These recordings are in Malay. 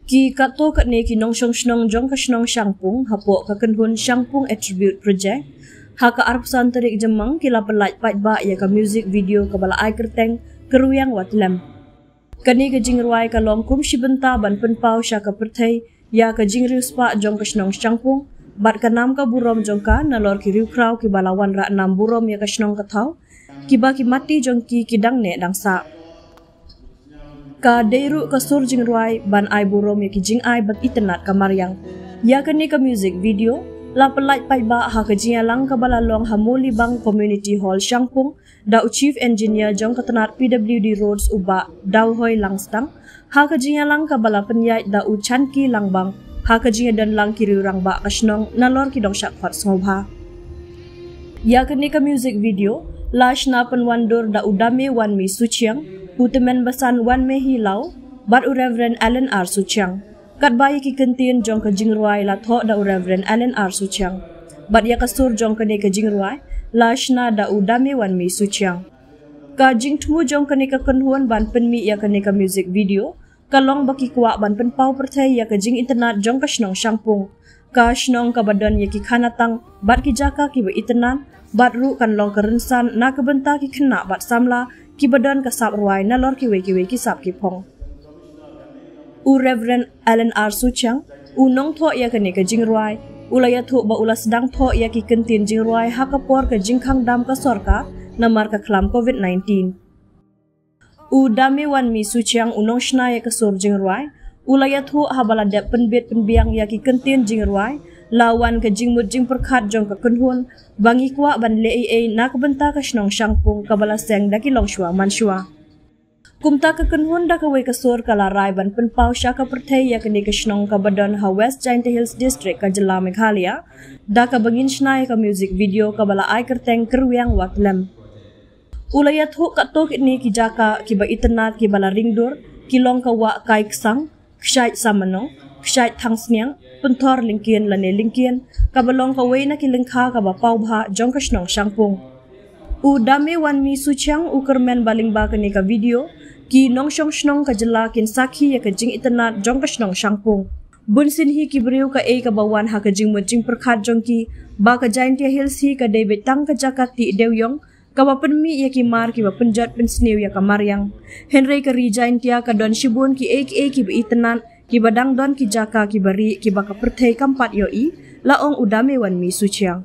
Ki kato kat ne ki nong shong shnong jong ka shnong shangpung hapo ka kenhun shangpung attribute project ha ka arpsan terik jemang ki la pelaj pat ba ya ka music video ka bala ai kerteng keruyang watlem kani ka jingruai ka longkum shibenta ban penpau sha ka perthai ya ka jingriu spa jong ka shnong shangpung bat ka nam ka burom jong ka nalor ki riu kraw ki balawan ra nam burom ya ka shnong ka thau ki ba ki mati jong ki dang ne dang sa ka deiru ka sur jingruai ban ai burom ya ki jing ai bat itenat ka maryang ya kani ka music video la pelaj pai ba ha ka jingalang ka balalong hamuli bang community hall shangpung da chief engineer jong ka tenat PWD roads uba dau hoi langstang ha ka jingalang ka bala penyai da chanki langbang ha ka jinga dan lang kiri rang ba kasnong nalor ki dong syak khat ngobha ya kani ka music video lash na penwandur da udame wan mi suchiang Putemen basan wan me hilau bat Reverend Allen R. Suchiang. Kat bayi ki kentin jong ka jingruai la tho da Reverend Allen R. Suchiang. Bat ya kasur jong ka ne ka jingruai lashna da udame wan mi Suchiang. Ka jing thu jong ka ne ka kenhuan ban penmi ya ka ne ka music video. Kalong baki kwa ban penpau perthai ya ka jing internet jong ka shnong shangpung. Ka shnong ka badan ya ki khanatang bat ki jaka ki ba internet bat ru kan long ka rensan na ka benta ki khna bat samla ki badan ka sap ruai na lor ki we ki sap ki phong u Reverend Allen R. Suchiang u nong tho ya ka ne ka jing ruai ulaya thu ba ula sedang tho ya ki kentin jing ruai ha ka por ka jing khang dam ka sorka namar ka khlam COVID-19 u dame wan mi Suchiang u nong shna ya ka sur jing ruai ulaya thu ha bala de penbet penbiang ya ki kentin jing ruai lawan ka jingmut jing perkhat jong ka kunhun bangi kwa ban le ai na ka benta ka shnong shangpung ka bala seng daki long shwa man shwa kumta ka kunhun da ka we ka sur kala rai ban penpau sha ka perthai ya ka ni ka shnong ka badan ha West Giant Hills district ka jila Meghalaya da ka bangin shnai ka music video ka bala ai kerteng keruyang watlem ulaya thu ka to ni ki jaka ki ba itnat ki bala ringdur ki long ka wa kai ksang kshait samanong kshait thangsnyang punthor lingkian lane lingkian kabalong ka way na kilingkha ka ba paubha jong ka shnong shangpung u dame wan mi Suchiang u kermen baling ba kani ka video ki nong shong shnong ka jela kin sakhi ya ka jing itnat jong ka shnong shangpung bunsin hi ki briu ka e ka bawan ha ka jing mo jing perkhat jong ki ba ka Giant Hills hi ka debet tang ka jakati dewyong ka ba penmi ya ki mar ki ba penjat pensnew ya ka maryang Henry ka ri Giant ya ka don shibun ki ki ba itnat ki badang don ki jaka ki bari ki baka perthai kampat yoi laong udame wan mi Suchiang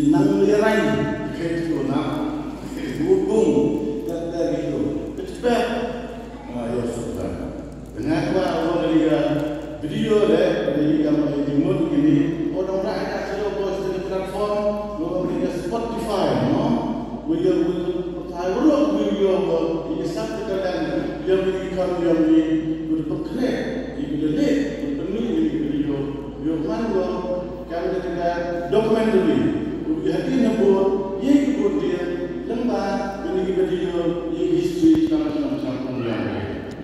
nang lirai itu nak hubung dari itu cepat ya sudah dengan apa orang video deh dari yang dimulai ini orang rakyat sudah post di platform orang di Spotify no video video ini satu kali yang diikan yang di berpekre ini deh ini video mana kan ada dokumentasi hati nabur, ye kemudian lembar ini video, ye history sama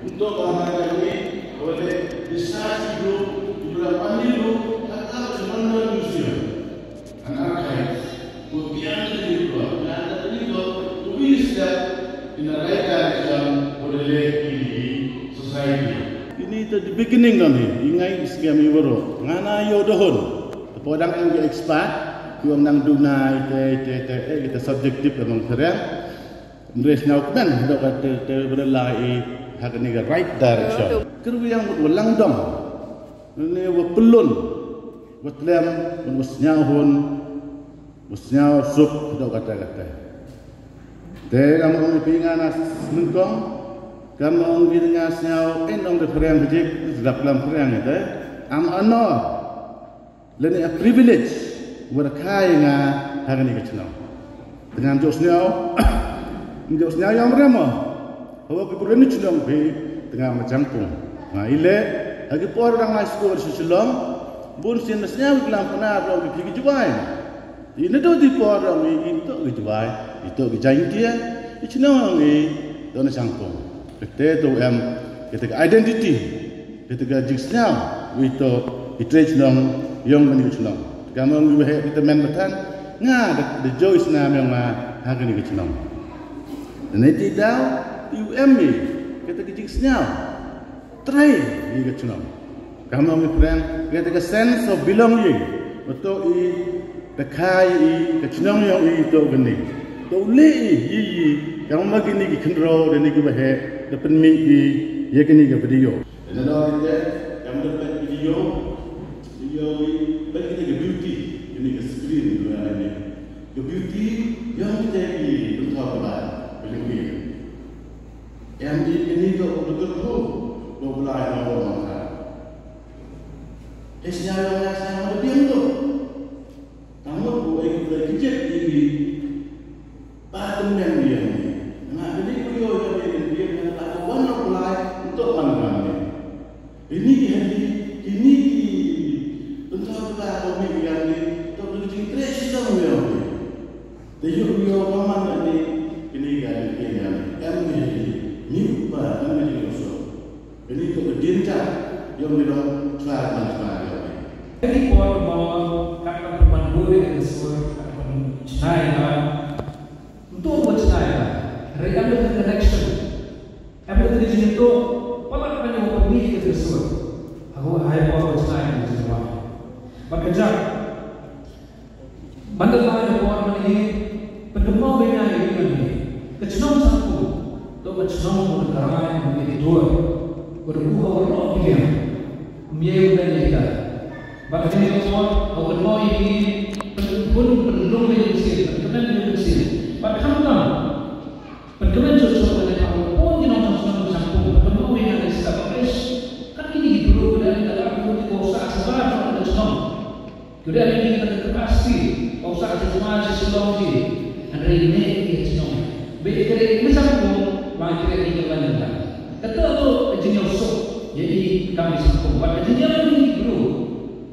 untuk orang ini oleh research group, beberapa dulu atau sebenarnya museum, anak kemudian ini tulis in the right direction oleh society. Ini itu the beginning kami, ingai iskami baru, ngana yodohon, podang yang expert. Yung nang dunay kita subjektif among terang ndres now kan do ka te berlai hak ni ga right direction kerwi yang walang dom ne wa pelun watlem musnyahun musnyah sup do kata te among pinganas nungkong kamong bingas nyau endong de terang bijik sedap lam terang itu am ano leni a privilege berkaya nga hari ini kecil. Dengan josnya yang ramah, bahwa kita ini cendong be dengan macam pun. Nah ile lagi por orang lain sekolah sesulam, bun sinesnya bilang pernah belum pergi jualan. Ini tu di orang ini itu kejuai, itu kejangkia, itu nama ini dona sangkong. Kita tu kita identity, kita jigsnya, itu nong yang bani nong. Kamu kita main betan, ngah the Joyce nama yang harga ni nong. Dan itu dah UME kita jigsnya, try ni nong. Kamu mungkin kita sense of belonging, betul Takai kecnang yang itu gini, tole yang magi ni kendro dan ni bahe depan mi ye kini ke video. Dan ada yang depan video ni bagi ni beauty, ini ke screen tu ni. The beauty yang jadi untuk apa? Belum yang ini tu betul tu belai orang. Esnya yang saya ada diam tu. Kamu boleh kerja di batu yang dia ni. Nah, jadi kuyo yang dia yang ada warna pelai untuk mana? Ini untuk apa kami yang ni? Untuk berjingkres kita ni. Jadi kuyo kaman ini kan ni ubah kami juga so. Ini tu berjinta yang kita try macam. Jadi kalau mau kata teman gue yang disebut China, untuk buat China, mereka ada connection. Apa itu jenis itu? Pada apa yang mau pergi ke disebut? Aku hai buat China di sana. Bekerja. Bandar lain orang ini pendemau banyak ini. Kecenang satu, tu kecenang negara yang menjadi dua. Berbuah orang dia, mieu dan kita. Bagi ini semua, orang mau ini pun belum berhasil, perkenalan berhasil. Bagi kamu, perkenalan sesuatu yang kamu pun di nonton sama sangkung, kamu yang ada establish, kan ini dulu dari dalam mulut kosa sebab ada senang. Kemudian ini kita pasti kosa semua sesuatu ini, ada ini senang. Baik sangkung, bagi ini lanjutan. Kata tu jenis sok, jadi kami sangkung. Bagi jenis ini dulu.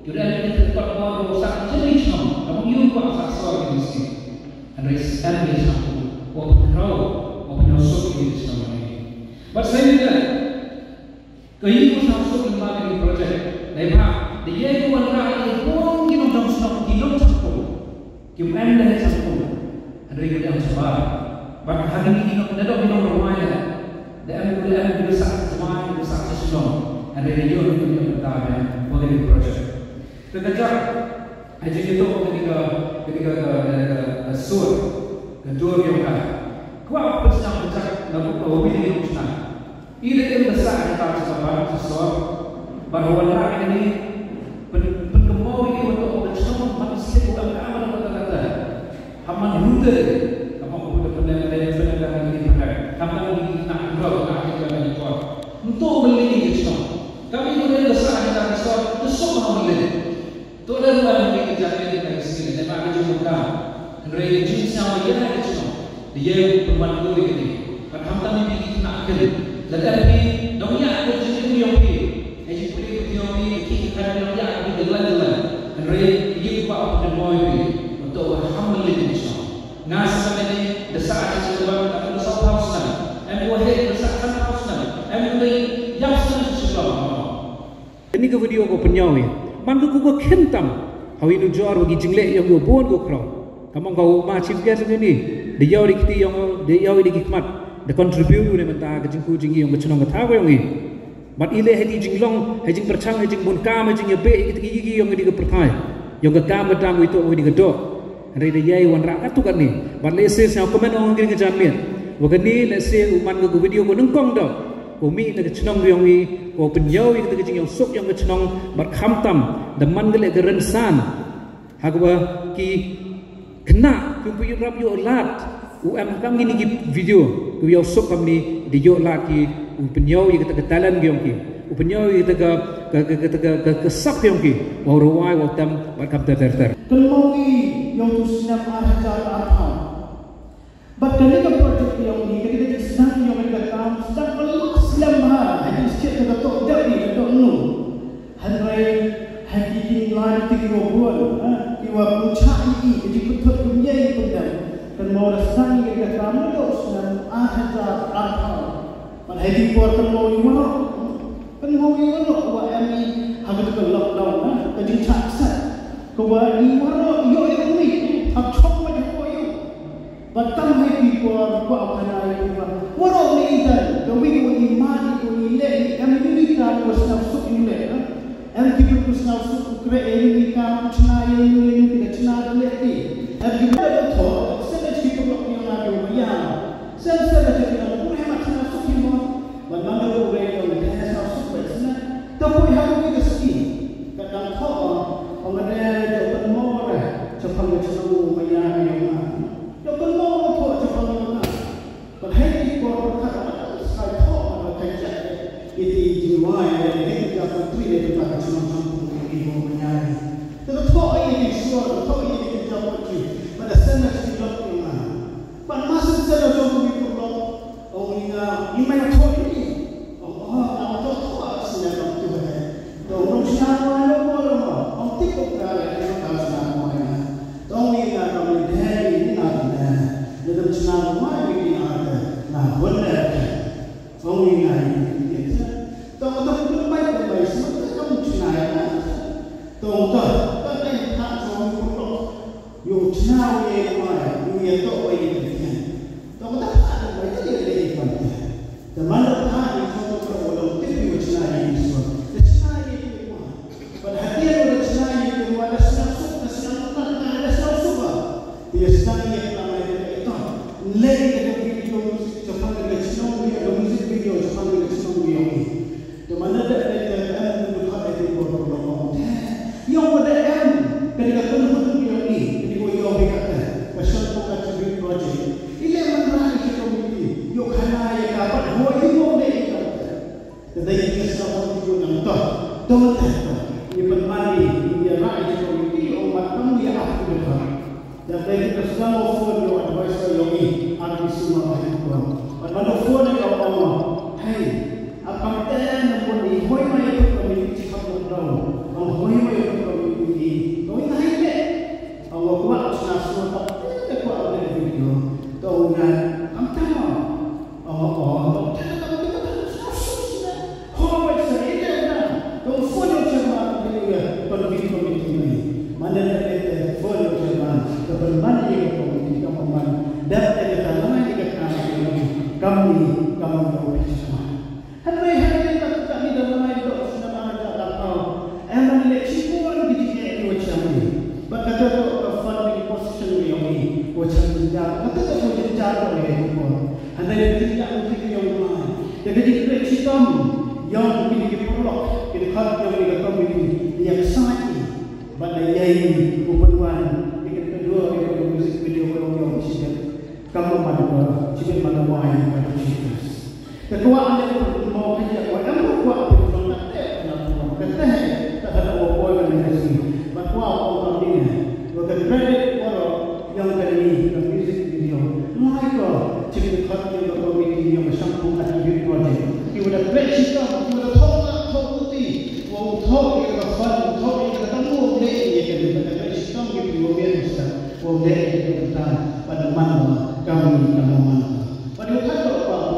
Kemudian kita dapat bawa rosak jenis nama, kamu yang buat asal ini sih. Anda jenis nama, buat penyosok jenis nama ini. But saya juga, kehidupan penyosok lembaga ini projek. Lepas dia buat rakyat pun kita jom senang kita sangkut, kita anda sangkut. Anda yang sebab, bagi hari ini kita tidak minum rumahnya. Dan kita besar semua, besar sesuatu. Anda yang kita bertahan oleh projek. Terkejap, haji itu ketika sur, kedua yang kah, kuat bersenang bercak, lalu kau ini bersenang. Ini yang besar kita sebab sesuatu bahawa orang ini penkemau ini untuk bersenang manusia bukan aman kata-kata, aman rute, apa pun pendengar ini pakai, kamu ini nak berapa nak kita lagi kuat untuk beli bersenang. Kami ini besar kita sesuatu, semua beli. Toda orang yang kerja di sini, dan ada juga mereka jenis yang dia itu, dia pembantu ini. Pada hamdan ini nak kerja, tetapi dunia ada jenis yang ini, jadi politik yang ini kita ada yang ini jalan-jalan, mereka dia buat penemuan ini untuk hamil ini semua. Nasa ini dasar sesuatu atau dasar hausan, wahai dasar hausan, yang sesuatu. Ini ke video ko penyawi. Mandu ko kentam hawi nu jor bagi jingle yang go bon go kro kamong kau ma chief guest ni de yaw di kiti yang de yaw di hikmat de contribute ne menta ke jingku jingi yang bechnong ka ko yang ni mat ile hedi jinglong hejing perchang hejing bon kam hejing ye be kiti gigi yang di ke perthai yang ke kam ka dam itu di ke do re de yai wan ra tu kan ni bat le se sa komen ong ke jamien wagani le se uman go video ko nengkong do Umi nak cenong yang ni, kau penyau yang kita yang sok yang cenong berkhamtam, deman gelak gerensan, hagwa ki kena kumpuy rap yo lat, kam gini video, ku yo sok kam ni di yo lat ki penyau yang kita ketalan yang ki, penyau yang kita kesak yang ki, wawai watam berkham ter. Kelogi yang tu senang ajar. Bahkan ini projek yang ini kita senang yang mereka tam sedang kelas lemah. Jadi setiap kita tok jadi kita nu. Hari hati kini lain tiga bulan, kiwa puncak ini jadi betul menjadi pendam dan mau rasanya kita kamu itu senang ahad ahal. Pada hati kuat mau iman, kan mau iman kuat ini harus kita lockdown, jadi cakap kuat iman yo ini hak cok macam koyo. Batang hati kuat apa itu? Walau ni dan demi iman itu nilai kami ini kita harus nafsu nilai. And people who now so create any kind of china in the china lady. And you better talk, send people up in our yard. Send people who have a so people, but none of the way on the hands of secrets. The boy have a big scheme. But I'm talking on the day of the more to come to know my yard. You can more to come on. But hey, people cut out the sky talk on the it is divine and they have treated the Pakistan people menyari. Tetapi ini suara, tetapi ini jawab tu. Pada sana kita jawab mana? Pada masa kita jawab itu orang ini mana tahu ini? Orang tahu apa sebenarnya tu ada. Orang siapa yang orang orang tikuk kaya yang kalau mana? Orang ini kami dari ini ada. Dalam siapa mana ini ada? Nah benar. Orang ini Tong-tong itu baik-baik semua kamu cenayang. Tong-tong, tak ada tak semua pun. Yo cenayang yang mana? Yo yang tu apa yang dia? Tong-tong ada baik dia lagi mana? Zaman tak ada tong-tong orang tu yo cenayang semua. Cenayang itu mana? Pada hati orang cenayang itu ada senang suka. Dia sedang yang nama itu. Lagi ada video cepat dengan senang dia ada musik video cepat dengan senang dia ini. Di mana ada bukan itu orang yang ada ketika penuh dunia ini ketika yang berkata pasal bukan sebuah projek ini mana kita mesti yuk hana yang dapat dua itu mereka tetapi kita semua itu yang tahu ini bermandi dia rakyat itu umat kamu yang aku berfaham dan kita semua phone yang advice yang ini ada semua itu pada phone yang Allah hey apa yang pun di hoi mai itu kami cakap tentang hoi mai itu kami ini kami naik deh Allah buat semua tak kuat ada video tahunan amta Allah tak hoi saya ini dah kau follow cuma dia pada video ini mana ada follow cuma kebenaran yang kami kamu dan ada mana yang kami tahu semua. Hari-hari tak ada mana itu sudah ada tahu. Emang eleksi pun kita macam ni. Berkata tu funding position yang macam dia. Kata tu macam cara dia pun. Anda tidak mungkin yang mana. Jadi eleksi kamu yang kita perlu kita yang kita community yang sangat pada yang hubungan dengan kedua yang musik video yang siap. Kamu mana siap mana wahai pada situ. Ketua anda mau kerja buat apa buat apa kata tak ada apa-apa yang sini bahawa orang ini bukan kredit orang yang kali yang music video mereka cerita kata yang komedi yang sambung ada di project you would have great system you would have tahu putih tahu yang fun tahu yang ketemu boleh yang kita great system gitu biasa boleh kita pada mana kami mana pada kata apa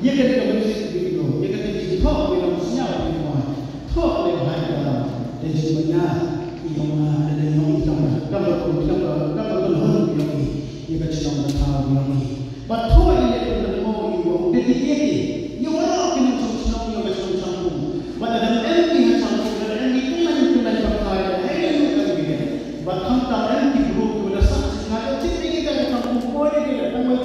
dia kata musik video, dia kata digital video senyap video, talk lagi ada dan sebenarnya yang ada yang kalau hon ini dia kata nama tahu ini, but talk ini adalah mau yang dedikasi, yang orang kena cakap yang macam sambung, but ada MD macam ada MD kuman pakai, ada yang bukan begini, but hantar MD group tu dah sangat ada cerita kita tentang kumpul dia, tentang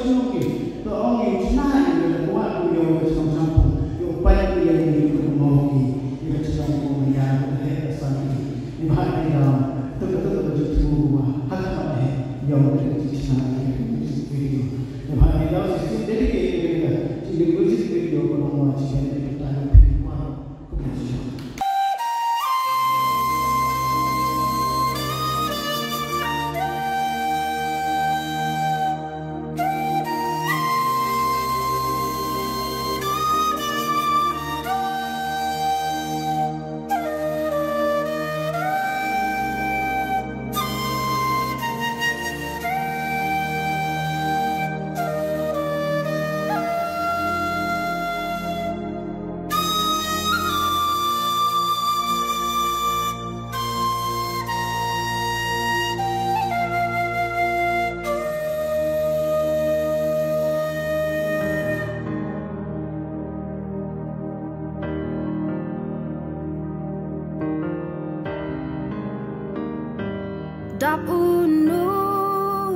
dap unun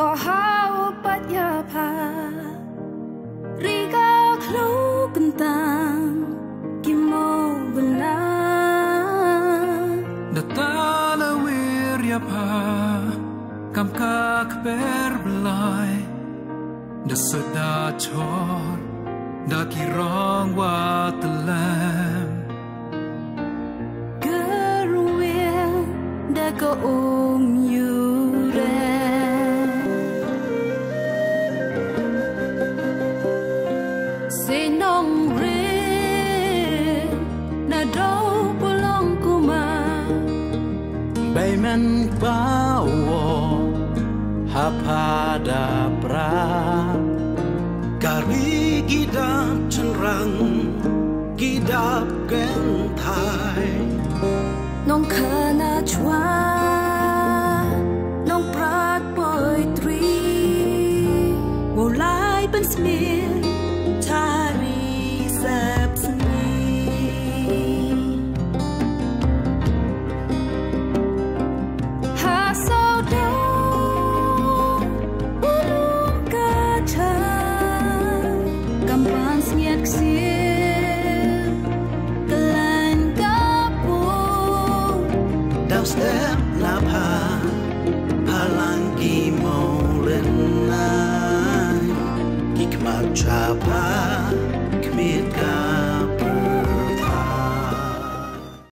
o hau pat ya pa riga klu kentang kimo benar datala wir ya pa kam ka kper belai da sada chor da kirong wa telam gerwil da ko yure senong re na do pulong kuma Baiman bawo hapada pra kari gidap cenrang gidap gentai nong kana chua nong prat poetry wolai pen smil tari sapsni ha so do ulung kacha kampan sniat ksir kelan kapung step napa halangi molenai kikmat chapa